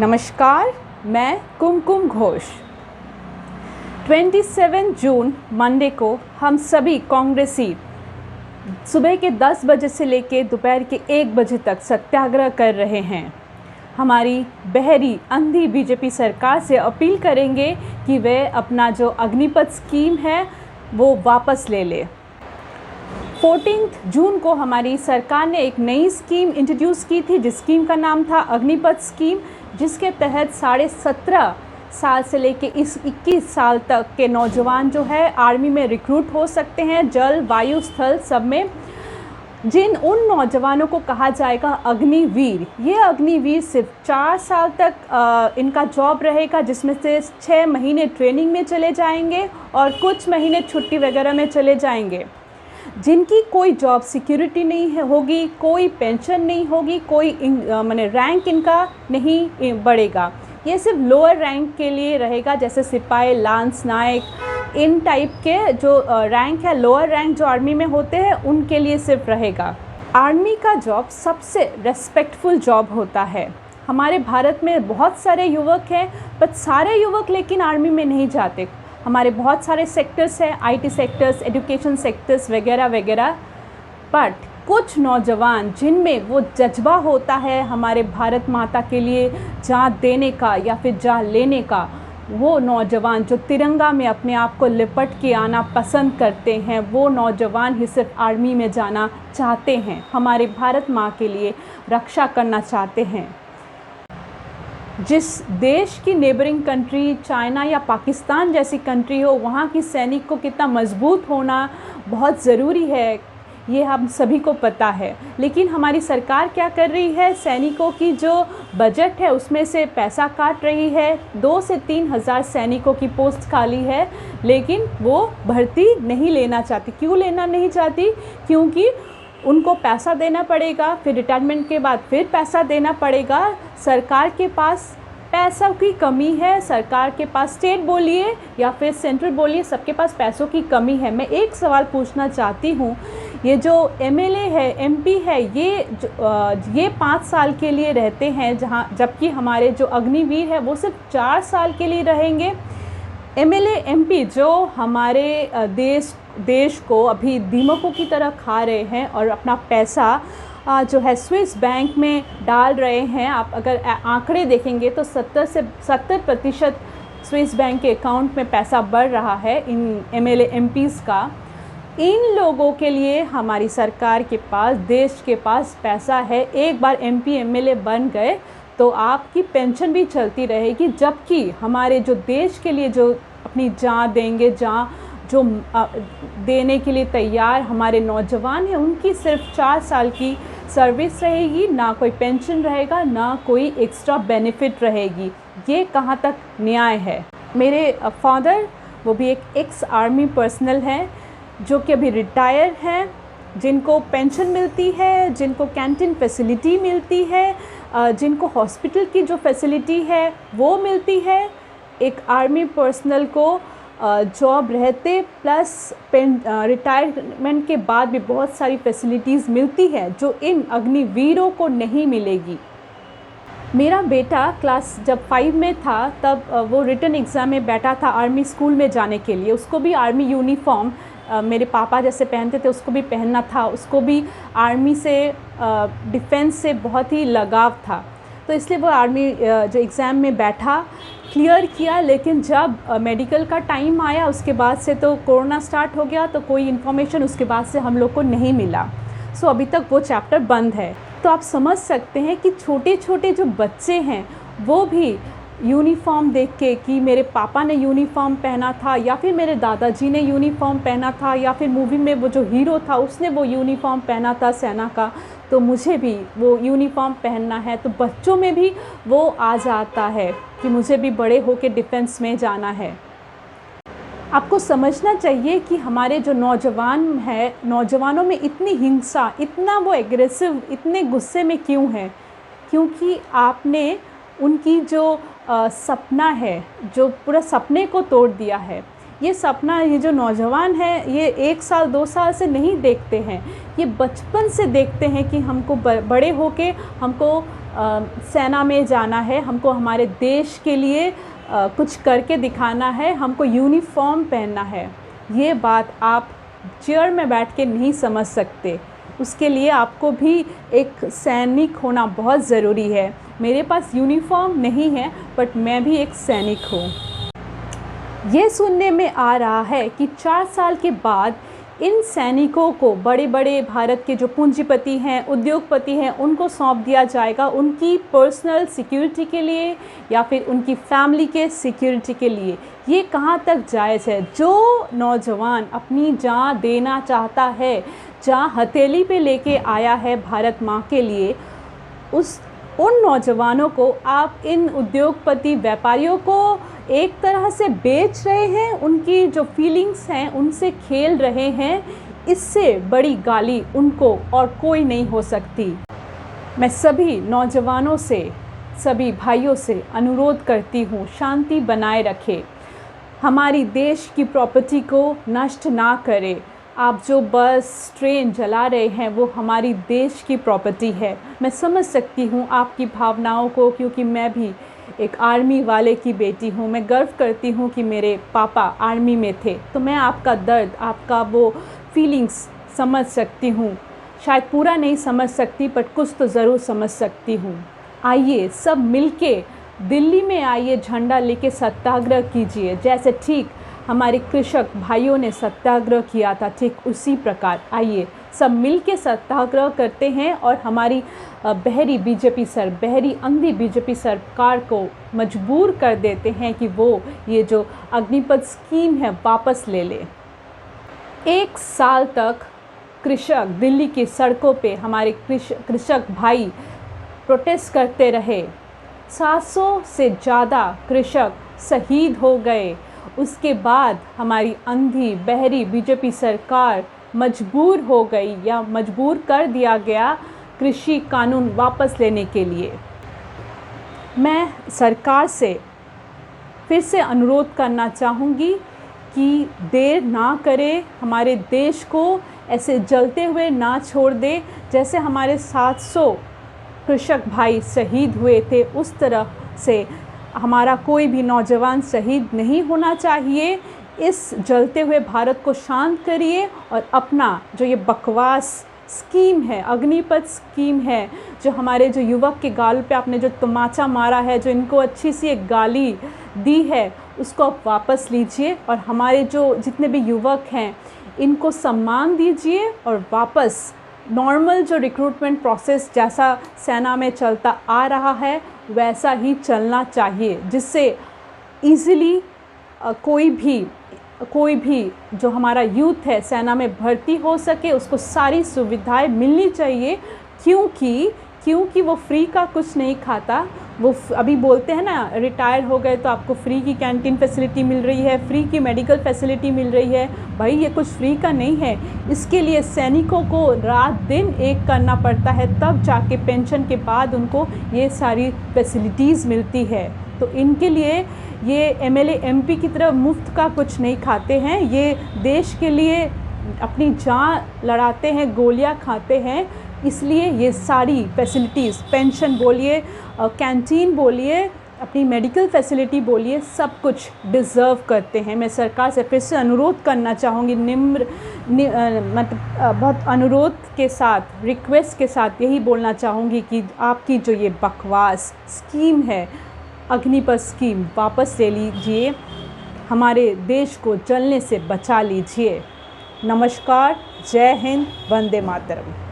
नमस्कार, मैं कुमकुम घोष। 27 जून मंडे को हम सभी कांग्रेसी सुबह के 10 बजे से लेकर दोपहर के 1 बजे तक सत्याग्रह कर रहे हैं। हमारी बहरी अंधी बीजेपी सरकार से अपील करेंगे कि वे अपना जो अग्निपथ स्कीम है वो वापस ले ले। 14 जून को हमारी सरकार ने एक नई स्कीम इंट्रोड्यूस की थी, जिस स्कीम का नाम था अग्निपथ स्कीम, जिसके तहत 17.5 साल से लेके इस 21 साल तक के नौजवान जो है आर्मी में रिक्रूट हो सकते हैं, जल वायु स्थल सब में। उन नौजवानों को कहा जाएगा अग्निवीर। ये अग्निवीर सिर्फ 4 साल तक इनका जॉब रहेगा, जिसमें से 6 महीने ट्रेनिंग में चले जाएंगे और कुछ महीने छुट्टी वगैरह में चले जाएंगे। जिनकी कोई जॉब सिक्योरिटी नहीं होगी, कोई पेंशन नहीं होगी, कोई माने रैंक इनका नहीं बढ़ेगा। ये सिर्फ लोअर रैंक के लिए रहेगा, जैसे सिपाही, लांस नायक, इन टाइप के जो रैंक है, लोअर रैंक जो आर्मी में होते हैं, उनके लिए सिर्फ रहेगा। आर्मी का जॉब सबसे रेस्पेक्टफुल जॉब होता है। हमारे भारत में बहुत सारे युवक हैं, पर सारे युवक लेकिन आर्मी में नहीं जाते। हमारे बहुत सारे सेक्टर्स हैं, आईटी सेक्टर्स, एजुकेशन सेक्टर्स वगैरह वगैरह, बट कुछ नौजवान जिनमें वो जज्बा होता है हमारे भारत माता के लिए जान देने का या फिर जान लेने का, वो नौजवान जो तिरंगा में अपने आप को लिपट के आना पसंद करते हैं, वो नौजवान ही सिर्फ आर्मी में जाना चाहते हैं, हमारे भारत माँ के लिए रक्षा करना चाहते हैं। जिस देश की नेबरिंग कंट्री चाइना या पाकिस्तान जैसी कंट्री हो, वहाँ की सैनिक को कितना मजबूत होना बहुत ज़रूरी है, ये हम सभी को पता है। लेकिन हमारी सरकार क्या कर रही है, सैनिकों की जो बजट है उसमें से पैसा काट रही है। 2 से 3 हज़ार सैनिकों की पोस्ट खाली है, लेकिन वो भर्ती नहीं लेना चाहती। क्यों लेना नहीं चाहती? क्योंकि उनको पैसा देना पड़ेगा, फिर रिटायरमेंट के बाद फिर पैसा देना पड़ेगा। सरकार के पास पैसा की कमी है। सरकार के पास, स्टेट बोलिए या फिर सेंट्रल बोलिए, सबके पास पैसों की कमी है। मैं एक सवाल पूछना चाहती हूँ, ये जो एमएलए है, एमपी है, ये 5 साल के लिए रहते हैं, जबकि हमारे जो अग्निवीर है वो सिर्फ 4 साल के लिए रहेंगे। एमएलए एमपी जो हमारे देश को अभी दीमकों की तरह खा रहे हैं और अपना पैसा जो है स्विस बैंक में डाल रहे हैं। आप अगर आंकड़े देखेंगे तो 70% स्विस बैंक के अकाउंट में पैसा बढ़ रहा है इन एमएलए एमपीज़ का। इन लोगों के लिए हमारी सरकार के पास, देश के पास पैसा है। एक बार एमपी एमएलए बन गए तो आपकी पेंशन भी चलती रहेगी, जबकि हमारे जो देश के लिए जो अपनी जान देंगे, जो देने के लिए तैयार हमारे नौजवान हैं, उनकी सिर्फ 4 साल की सर्विस रहेगी, ना कोई पेंशन रहेगा, ना कोई एक्स्ट्रा बेनिफिट रहेगी। ये कहाँ तक न्याय है? मेरे फादर वो भी एक एक्स आर्मी पर्सनल हैं, जो कि अभी रिटायर हैं, जिनको पेंशन मिलती है, जिनको कैंटीन फैसिलिटी मिलती है, जिनको हॉस्पिटल की जो फैसिलिटी है वो मिलती है। एक आर्मी पर्सनल को जॉब रहते प्लस रिटायरमेंट के बाद भी बहुत सारी फैसिलिटीज़ मिलती है, जो इन अग्निवीरों को नहीं मिलेगी। मेरा बेटा क्लास जब 5 में था तब वो रिटन एग्ज़ाम में बैठा था आर्मी स्कूल में जाने के लिए। उसको भी आर्मी यूनिफॉर्म मेरे पापा जैसे पहनते थे उसको भी पहनना था। उसको भी आर्मी से, डिफेंस से बहुत ही लगाव था, तो इसलिए वो आर्मी जो एग्ज़ाम में बैठा, क्लियर किया। लेकिन जब मेडिकल का टाइम आया उसके बाद से तो कोरोना स्टार्ट हो गया, तो कोई इन्फॉर्मेशन उसके बाद से हम लोग को नहीं मिला। सो अभी तक वो चैप्टर बंद है। तो आप समझ सकते हैं कि छोटे छोटे जो बच्चे हैं वो भी यूनिफॉर्म देख के, कि मेरे पापा ने यूनिफॉर्म पहना था या फिर मेरे दादाजी ने यूनिफॉर्म पहना था या फिर मूवी में वो जो हीरो था उसने वो यूनिफॉर्म पहना था सेना का, तो मुझे भी वो यूनिफॉर्म पहनना है। तो बच्चों में भी वो आ जाता है कि मुझे भी बड़े होकर डिफेंस में जाना है। आपको समझना चाहिए कि हमारे जो नौजवान हैं, नौजवानों में इतनी हिंसा, इतना वो एग्रेसिव, इतने गुस्से में क्यों है? क्योंकि आपने उनकी जो सपना है, जो पूरा सपने को तोड़ दिया है। ये सपना ये जो नौजवान है ये 1 साल 2 साल से नहीं देखते हैं, ये बचपन से देखते हैं कि हमको बड़े होके हमको सेना में जाना है, हमको हमारे देश के लिए कुछ करके दिखाना है, हमको यूनिफॉर्म पहनना है। ये बात आप चेयर में बैठ के नहीं समझ सकते। उसके लिए आपको भी एक सैनिक होना बहुत ज़रूरी है। मेरे पास यूनिफॉर्म नहीं है बट मैं भी एक सैनिक हूँ। ये सुनने में आ रहा है कि 4 साल के बाद इन सैनिकों को बड़े बड़े भारत के जो पूंजीपति हैं, उद्योगपति हैं, उनको सौंप दिया जाएगा उनकी पर्सनल सिक्योरिटी के लिए या फिर उनकी फैमिली के सिक्योरिटी के लिए। ये कहाँ तक जायज़ है? जो नौजवान अपनी जान देना चाहता है, जान हथेली पे लेके आया है भारत माँ के लिए, उन नौजवानों को आप इन उद्योगपति व्यापारियों को एक तरह से बेच रहे हैं, उनकी जो फीलिंग्स हैं उनसे खेल रहे हैं। इससे बड़ी गाली उनको और कोई नहीं हो सकती। मैं सभी नौजवानों से, सभी भाइयों से अनुरोध करती हूँ, शांति बनाए रखें, हमारी देश की प्रॉपर्टी को नष्ट ना करें। आप जो बस ट्रेन जला रहे हैं वो हमारी देश की प्रॉपर्टी है। मैं समझ सकती हूँ आपकी भावनाओं को, क्योंकि मैं भी एक आर्मी वाले की बेटी हूँ। मैं गर्व करती हूँ कि मेरे पापा आर्मी में थे, तो मैं आपका दर्द, आपका वो फीलिंग्स समझ सकती हूँ। शायद पूरा नहीं समझ सकती पर कुछ तो ज़रूर समझ सकती हूँ। आइए सब मिलके दिल्ली में आइए, झंडा लेके सत्याग्रह कीजिए। जैसे ठीक हमारे कृषक भाइयों ने सत्याग्रह किया था, ठीक उसी प्रकार आइए सब मिलके सत्याग्रह करते हैं और हमारी बहरी अंधी बीजेपी सरकार को मजबूर कर देते हैं कि वो ये जो अग्निपथ स्कीम है वापस ले ले। 1 साल तक कृषक दिल्ली की सड़कों पे, हमारे कृषक भाई प्रोटेस्ट करते रहे। 700 से ज़्यादा कृषक शहीद हो गए। उसके बाद हमारी अंधी बहरी बीजेपी सरकार मजबूर हो गई या मजबूर कर दिया गया कृषि कानून वापस लेने के लिए। मैं सरकार से फिर से अनुरोध करना चाहूँगी कि देर ना करे, हमारे देश को ऐसे जलते हुए ना छोड़ दे। जैसे हमारे 700 कृषक भाई शहीद हुए थे, उस तरह से हमारा कोई भी नौजवान शहीद नहीं होना चाहिए। इस जलते हुए भारत को शांत करिए और अपना जो ये बकवास स्कीम है, अग्निपथ स्कीम है, जो हमारे जो युवक के गाल पे आपने जो तमाचा मारा है, जो इनको अच्छी सी एक गाली दी है, उसको आप वापस लीजिए और हमारे जो जितने भी युवक हैं इनको सम्मान दीजिए और वापस नॉर्मल जो रिक्रूटमेंट प्रोसेस जैसा सेना में चलता आ रहा है वैसा ही चलना चाहिए, जिससे ईज़िली कोई भी जो हमारा यूथ है सेना में भर्ती हो सके, उसको सारी सुविधाएं मिलनी चाहिए। क्योंकि वो फ्री का कुछ नहीं खाता। वो अभी बोलते हैं ना, रिटायर हो गए तो आपको फ्री की कैंटीन फैसिलिटी मिल रही है, फ्री की मेडिकल फैसिलिटी मिल रही है। भाई ये कुछ फ्री का नहीं है। इसके लिए सैनिकों को रात दिन एक करना पड़ता है, तब जाके पेंशन के बाद उनको ये सारी फैसिलिटीज़ मिलती है। तो इनके लिए ये एमएलए एमपी की तरह मुफ्त का कुछ नहीं खाते हैं। ये देश के लिए अपनी जान लड़ाते हैं, गोलियां खाते हैं। इसलिए ये सारी फैसिलिटीज़, पेंशन बोलिए, कैंटीन बोलिए, अपनी मेडिकल फैसिलिटी बोलिए, सब कुछ डिज़र्व करते हैं। मैं सरकार से फिर से अनुरोध करना चाहूँगी, बहुत अनुरोध के साथ, रिक्वेस्ट के साथ यही बोलना चाहूँगी कि आपकी जो ये बकवास स्कीम है, अग्निपथ स्कीम, वापस ले लीजिए। हमारे देश को जलने से बचा लीजिए। नमस्कार, जय हिंद, वंदे मातरम।